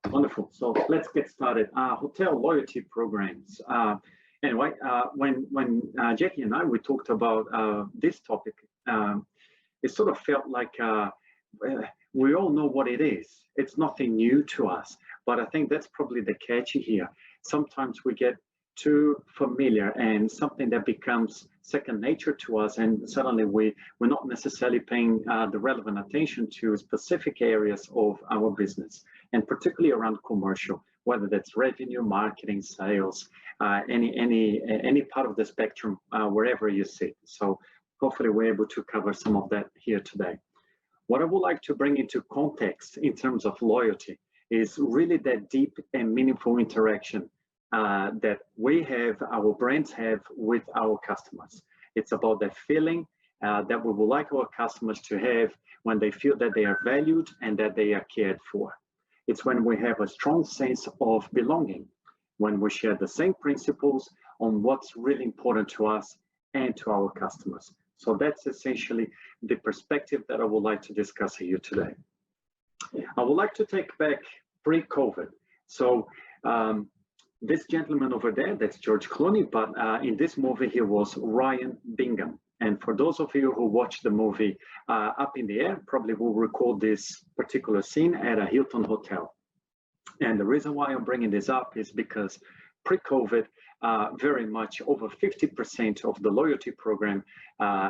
Wonderful. So let's get started. Hotel loyalty programs. Anyway, when Jackie and we talked about this topic, it sort of felt like we all know what it is. It's nothing new to us, but I think that's probably the catch here. Sometimes we get too familiar and something that becomes second nature to us, and suddenly we're not necessarily paying the relevant attention to specific areas of our business, and particularly around commercial, whether that's revenue, marketing, sales, any part of the spectrum, wherever you sit. So hopefully we're able to cover some of that here today. What I would like to bring into context in terms of loyalty is really that deep and meaningful interaction that we have, our brands have with our customers. It's about that feeling that we would like our customers to have when they feel that they are valued and that they are cared for. It's when we have a strong sense of belonging, when we share the same principles on what's really important to us and to our customers. So that's essentially the perspective that I would like to discuss here today. I would like to take back pre-COVID. So this gentleman over there, that's George Clooney, but in this movie, he was Ryan Bingham. And for those of you who watched the movie Up in the Air, probably will recall this particular scene at a Hilton hotel. And the reason why I'm bringing this up is because pre-COVID, very much over 50% of the loyalty program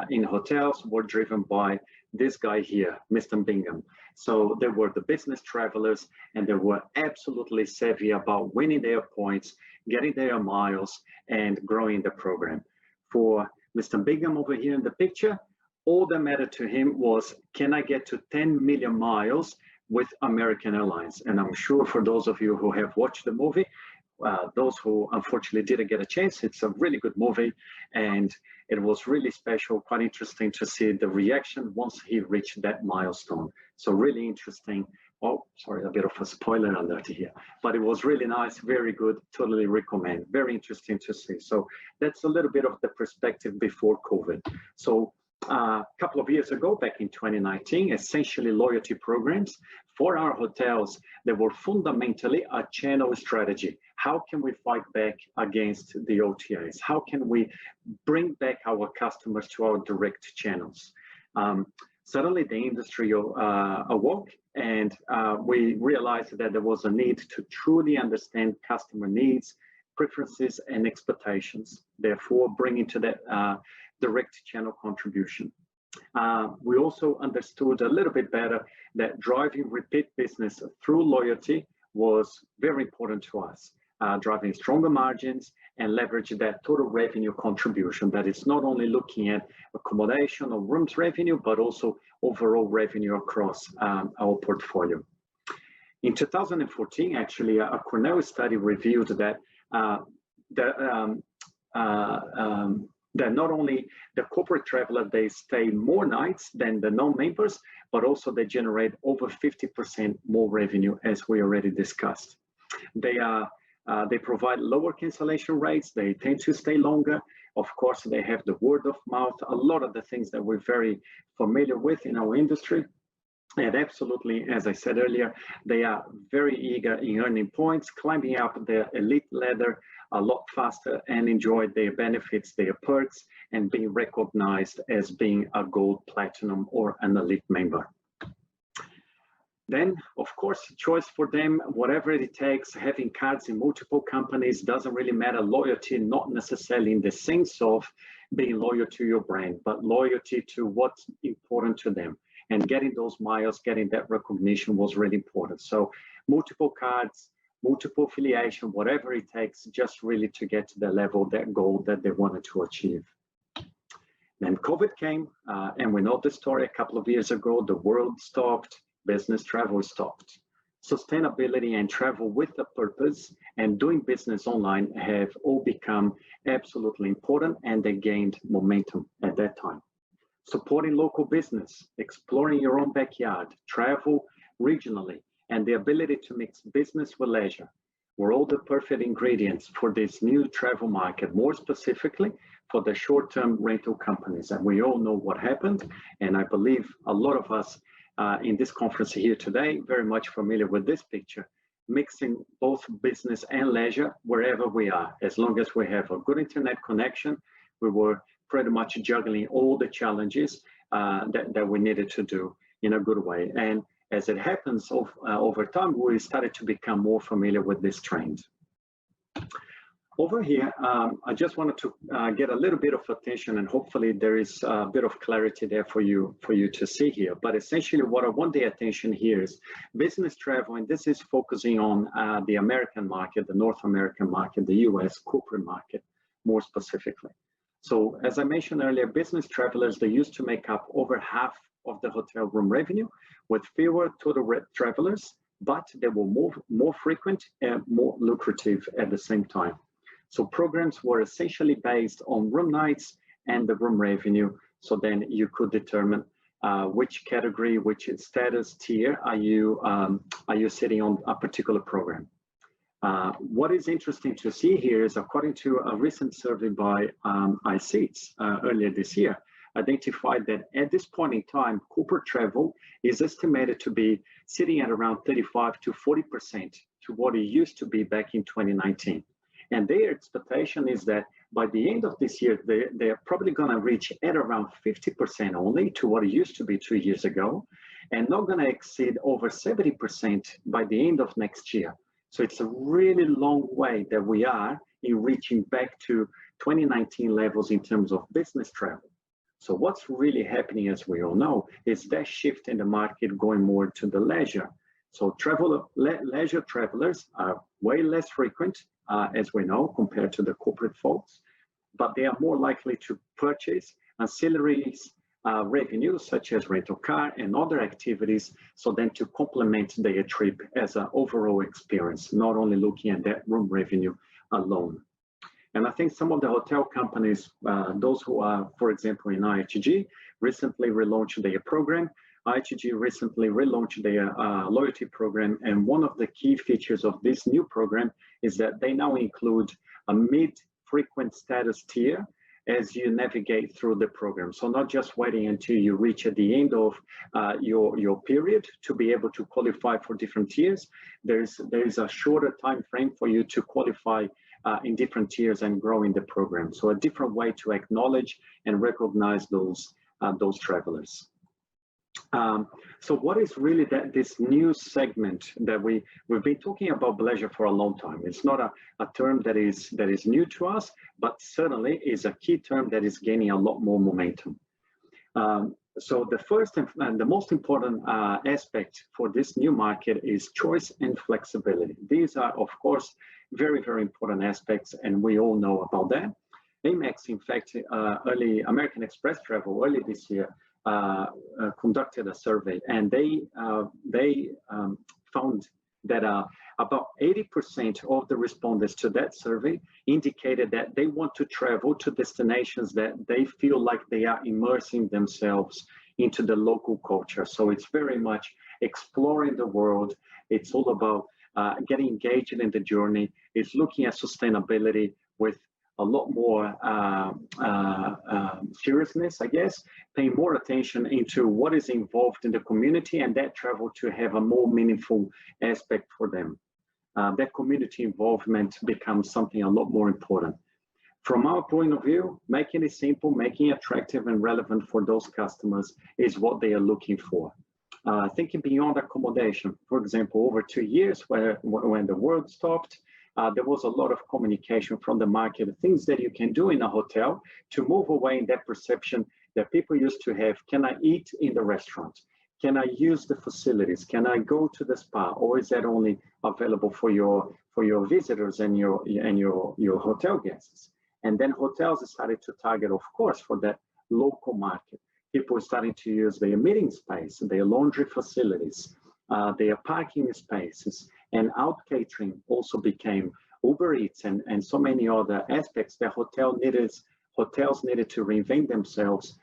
in hotels were driven by this guy here, Mr. Bingham. So they were the business travelers, and they were absolutely savvy about winning their points, getting their miles, and growing the program. For Mr. Bingham over here in the picture, all that mattered to him was, can I get to 10 million miles with American Airlines? And I'm sure for those of you who have watched the movie, those who unfortunately didn't get a chance, it's a really good movie, and it was really special, quite interesting to see the reaction once he reached that milestone. So really interesting. Oh, sorry, a bit of a spoiler alert here, but it was really nice, very good, totally recommend, very interesting to see. So that's a little bit of the perspective before COVID. So a couple of years ago, back in 2019, essentially loyalty programs for our hotels, they were fundamentally a channel strategy. How can we fight back against the OTAs? How can we bring back our customers to our direct channels? Suddenly the industry awoke, and we realized that there was a need to truly understand customer needs, preferences, and expectations, therefore bringing to that direct channel contribution. We also understood a little bit better that driving repeat business through loyalty was very important to us, driving stronger margins and leverage that total revenue contribution that is not only looking at accommodation or rooms revenue, but also overall revenue across our portfolio. In 2014, actually, a Cornell study revealed that that not only the corporate traveler, they stay more nights than the non-members, but also they generate over 50% more revenue, as we already discussed. They provide lower cancellation rates, they tend to stay longer. Of course, they have the word of mouth, a lot of the things that we're very familiar with in our industry. And absolutely, as I said earlier, they are very eager in earning points, climbing up the elite ladder a lot faster, and enjoy their benefits, their perks, and being recognized as being a gold, platinum, or an elite member. Then, of course, choice for them, whatever it takes, having cards in multiple companies doesn't really matter. Loyalty, not necessarily in the sense of being loyal to your brand, but loyalty to what's important to them. And getting those miles, getting that recognition was really important. So multiple cards, multiple affiliation, whatever it takes, just really to get to the level, that goal that they wanted to achieve. Then COVID came, and we know the story. A couple of years ago, the world stopped, business travel stopped. Sustainability and travel with a purpose and doing business online have all become absolutely important, and they gained momentum at that time. Supporting local business, exploring your own backyard, travel regionally, and the ability to mix business with leisure were all the perfect ingredients for this new travel market, more specifically for the short-term rental companies. And we all know what happened, and I believe a lot of us in this conference here today very much familiar with this picture. mixing both business and leisure wherever we are. As long as we have a good internet connection, we were pretty much juggling all the challenges that we needed to do in a good way. And as it happens over time, we started to become more familiar with this trend. Over here, I just wanted to get a little bit of attention, and hopefully there is a bit of clarity there for you to see here. But essentially what I want the attention here is business travel, and this is focusing on the American market, the North American market, the US corporate market more specifically. So as I mentioned earlier, business travelers, they used to make up over half of the hotel room revenue, with fewer total travelers, but they were more frequent and more lucrative at the same time. So programs were essentially based on room nights and the room revenue. So then you could determine which category, which status tier are you sitting on a particular program. What is interesting to see here is, according to a recent survey by iSeats earlier this year, identified that at this point in time, corporate travel is estimated to be sitting at around 35 to 40% to what it used to be back in 2019. And their expectation is that by the end of this year, they're probably going to reach at around 50% only to what it used to be 2 years ago, and not going to exceed over 70% by the end of next year. So it's a really long way that we are in reaching back to 2019 levels in terms of business travel. So what's really happening, as we all know, is that shift in the market going more to the leisure. So leisure travelers are way less frequent, as we know, compared to the corporate folks, but they are more likely to purchase ancillaries revenues such as rental car and other activities, so then to complement their trip as an overall experience, not only looking at that room revenue alone. And I think some of the hotel companies, those who are, for example, in IHG, recently relaunched their program. IHG recently relaunched their loyalty program, and one of the key features of this new program is that they now include a mid-frequent status tier as you navigate through the program. So not just waiting until you reach at the end of your period to be able to qualify for different tiers. There is a shorter time frame for you to qualify in different tiers and grow in the program. So a different way to acknowledge and recognize those travelers. So what is really this new segment that we've been talking about leisure for a long time? It's not a term that is new to us, but certainly is a key term that is gaining a lot more momentum. So the first and the most important aspect for this new market is choice and flexibility. These are, of course, very, very important aspects, and we all know about that. Amex, in fact, American Express Travel early this year conducted a survey, and they found that about 80% of the respondents to that survey indicated that they want to travel to destinations that they feel like they are immersing themselves into the local culture. So it's very much exploring the world. It's all about getting engaged in the journey. It's looking at sustainability with a lot more seriousness, I guess, paying more attention into what is involved in the community, and that travel to have a more meaningful aspect for them. That community involvement becomes something a lot more important. From our point of view, making it simple, making it attractive and relevant for those customers is what they are looking for. Thinking beyond accommodation, for example, over 2 years when the world stopped, there was a lot of communication from the market, things that you can do in a hotel to move away in that perception that people used to have. Can I eat in the restaurant? Can I use the facilities? Can I go to the spa? Or is that only available for your visitors and your hotel guests? And then hotels started to target, of course, for that local market. People starting to use their meeting space, their laundry facilities, their parking spaces, and out catering also became Uber Eats and so many other aspects that hotels needed to reinvent themselves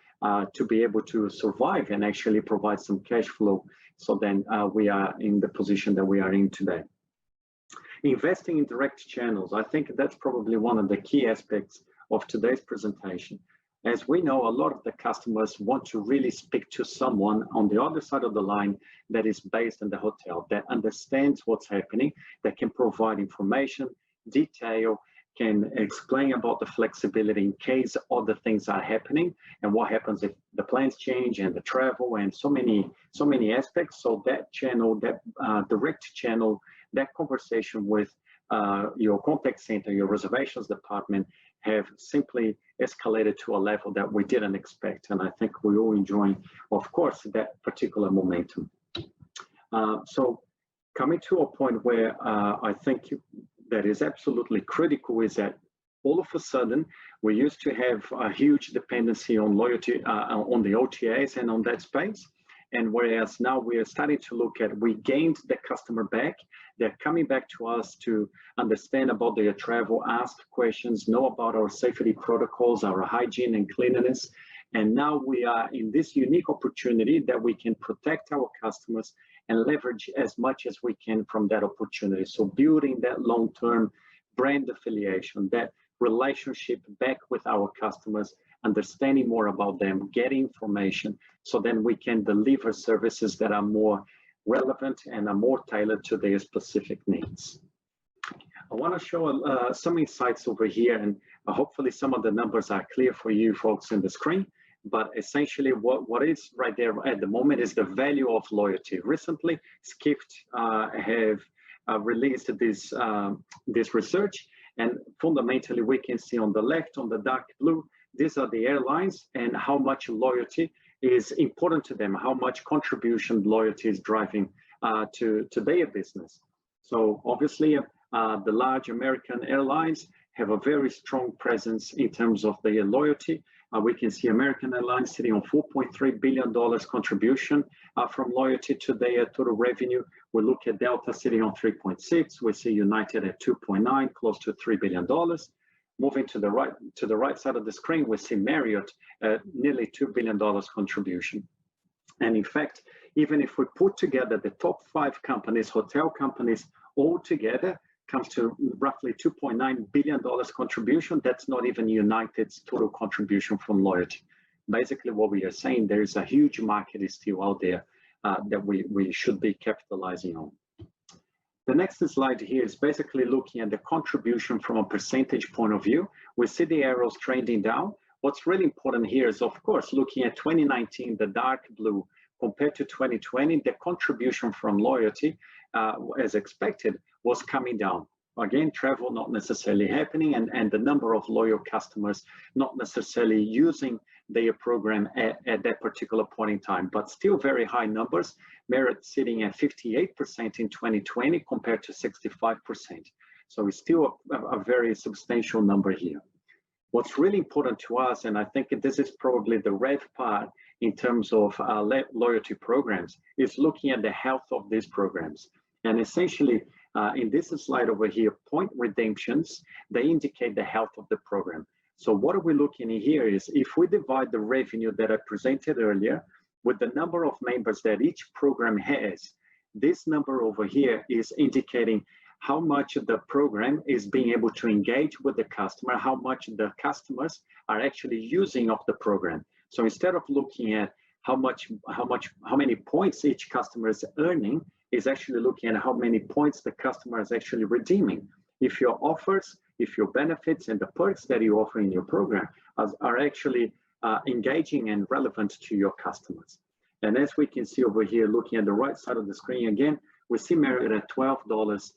to be able to survive and actually provide some cash flow. So then we are in the position that we are in today. Investing in direct channels, I think that's probably one of the key aspects of today's presentation. As we know, a lot of the customers want to really speak to someone on the other side of the line that is based in the hotel, that understands what's happening, that can provide information, detail, can explain about the flexibility in case other things are happening and what happens if the plans change and the travel and so many aspects. So that channel, that direct channel, that conversation with your contact center, your reservations department have simply escalated to a level that we didn't expect. And I think we all enjoy, of course, that particular momentum. So coming to a point where I think that is absolutely critical is that all of a sudden, we used to have a huge dependency on loyalty, on the OTAs and on that space. And whereas now we are starting to look at, we gained the customer back, they're coming back to us to understand about their travel, ask questions, know about our safety protocols, our hygiene and cleanliness. And now we are in this unique opportunity that we can protect our customers and leverage as much as we can from that opportunity. So building that long-term brand affiliation, that relationship back with our customers, understanding more about them, getting information, so then we can deliver services that are more relevant and are more tailored to their specific needs. I want to show some insights over here, and hopefully some of the numbers are clear for you folks in the screen. But essentially what is right there at the moment is the value of loyalty. Recently, Skift have released this research, and fundamentally we can see on the left, on the dark blue, these are the airlines and how much loyalty is important to them, how much contribution loyalty is driving to their business. So obviously the large American airlines have a very strong presence in terms of their loyalty. We can see American Airlines sitting on $4.3 billion contribution from loyalty to their total revenue. We look at Delta sitting on 3.6. We see United at 2.9, close to $3 billion. Moving to the right side of the screen, we see Marriott at nearly $2 billion contribution. And in fact, even if we put together the top 5 companies, hotel companies, all together, comes to roughly $2.9 billion contribution. That's not even United's total contribution from loyalty. Basically, what we are saying, there is a huge market is still out there that we should be capitalizing on. The next slide here is basically looking at the contribution from a percentage point of view. We see the arrows trending down. What's really important here is, of course, looking at 2019, the dark blue, compared to 2020, the contribution from loyalty, as expected, was coming down. Again, travel not necessarily happening, and the number of loyal customers not necessarily using their program at that particular point in time, but still very high numbers. Marriott sitting at 58% in 2020 compared to 65%. So it's still a very substantial number here. What's really important to us, and I think this is probably the red part in terms of loyalty programs, is looking at the health of these programs. And essentially, in this slide over here, point redemptions, they indicate the health of the program. So what are we looking at here is, if we divide the revenue that I presented earlier with the number of members that each program has, this number over here is indicating how much the program is being able to engage with the customer, how much the customers are actually using of the program. So instead of looking at how many points each customer is earning, is actually looking at how many points the customer is actually redeeming. If your offers, if your benefits and the perks that you offer in your program are actually engaging and relevant to your customers. And as we can see over here, looking at the right side of the screen again, we see Marriott at $12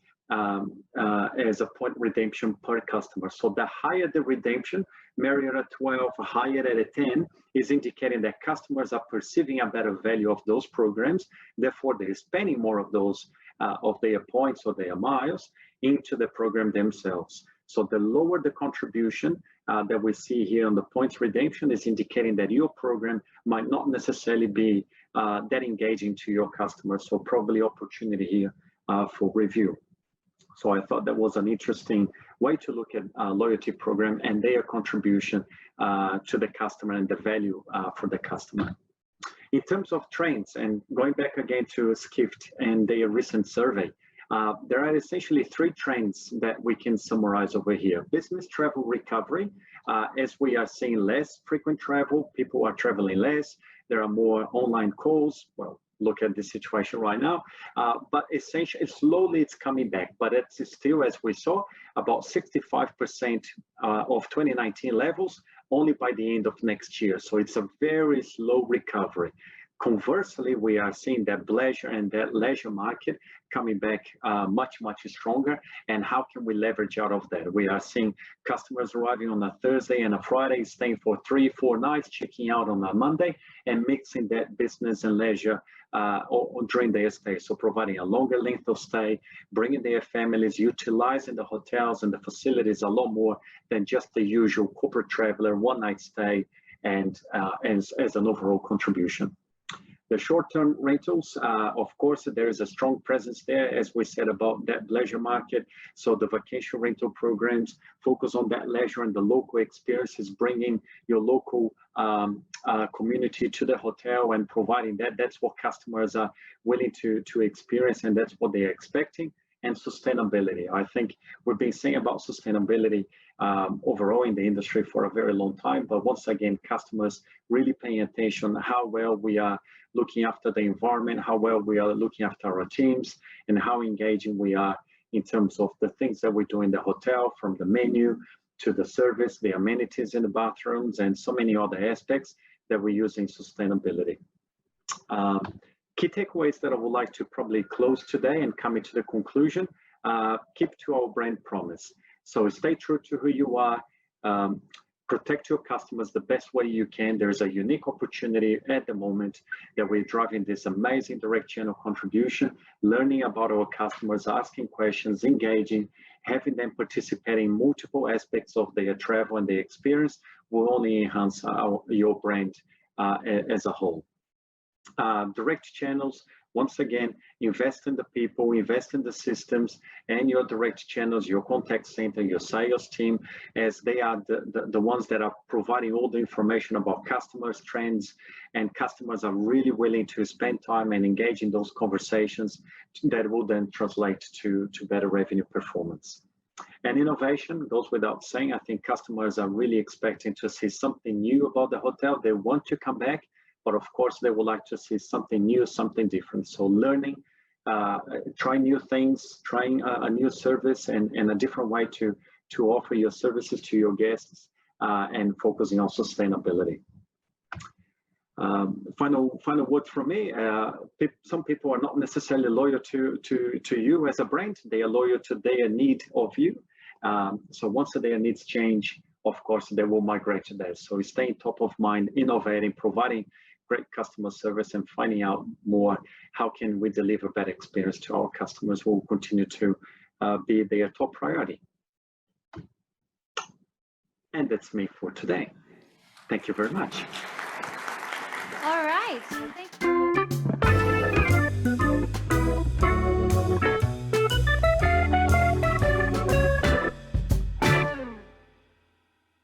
as a point redemption per customer. So the higher the redemption, Marriott at 12, higher at a 10, is indicating that customers are perceiving a better value of those programs. Therefore, they're spending more of those of their points or their miles into the program themselves. So the lower the contribution that we see here on the points redemption is indicating that your program might not necessarily be that engaging to your customers. So probably opportunity here for review. So I thought that was an interesting way to look at loyalty program and their contribution to the customer and the value for the customer. In terms of trends, and going back again to Skift and their recent survey, There are essentially three trends that we can summarize over here. Business travel recovery, as we are seeing less frequent travel, people are traveling less, there are more online calls. Well, look at the situation right now, but essentially slowly it's coming back, but it's still, as we saw, about 65% of 2019 levels only by the end of next year. So it's a very slow recovery. Conversely, we are seeing that leisure market coming back much stronger. And how can we leverage out of that? We are seeing customers arriving on a Thursday and a Friday, staying for 3-4 nights, checking out on a Monday, and mixing that business and leisure during their stay. So providing a longer length of stay, bringing their families, utilizing the hotels and the facilities a lot more than just the usual corporate traveler one-night stay, and as an overall contribution. The short-term rentals, of course, there is a strong presence there, as we said, about that leisure market. So the vacation rental programs focus on that leisure and the local experiences, bringing your local community to the hotel and providing that. That's what customers are willing to experience, and that's what they're expecting. And sustainability. I think we've been saying about sustainability overall in the industry for a very long time, but once again, customers really paying attention how well we are looking after the environment, how well we are looking after our teams, and how engaging we are in terms of the things that we do in the hotel, from the menu to the service, the amenities in the bathrooms, and so many other aspects that we use in sustainability. Key takeaways that I would like to probably close today and coming to the conclusion, keep to our brand promise. So stay true to who you are, protect your customers the best way you can. There's a unique opportunity at the moment that we're driving this amazing direct channel contribution, learning about our customers, asking questions, engaging, having them participate in multiple aspects of their travel and their experience will only enhance your brand as a whole. Direct channels, once again, invest in the people, invest in the systems and your direct channels, your contact center, your sales team, as they are the ones that are providing all the information about customers, trends, and customers are really willing to spend time and engage in those conversations that will then translate to better revenue performance. And innovation goes without saying. I think customers are really expecting to see something new about the hotel. They want to come back, but of course they would like to see something new, something different. So learning, trying new things, trying a new service and a different way to offer your services to your guests, and focusing on sustainability. Final word from me. Some people are not necessarily loyal to you as a brand. They are loyal to their need of you. So once their needs change, of course, they will migrate to that. So staying top of mind, innovating, providing great customer service, and finding out more how can we deliver better experience to our customers will continue to be their top priority. And that's me for today. Thank you very much. All right.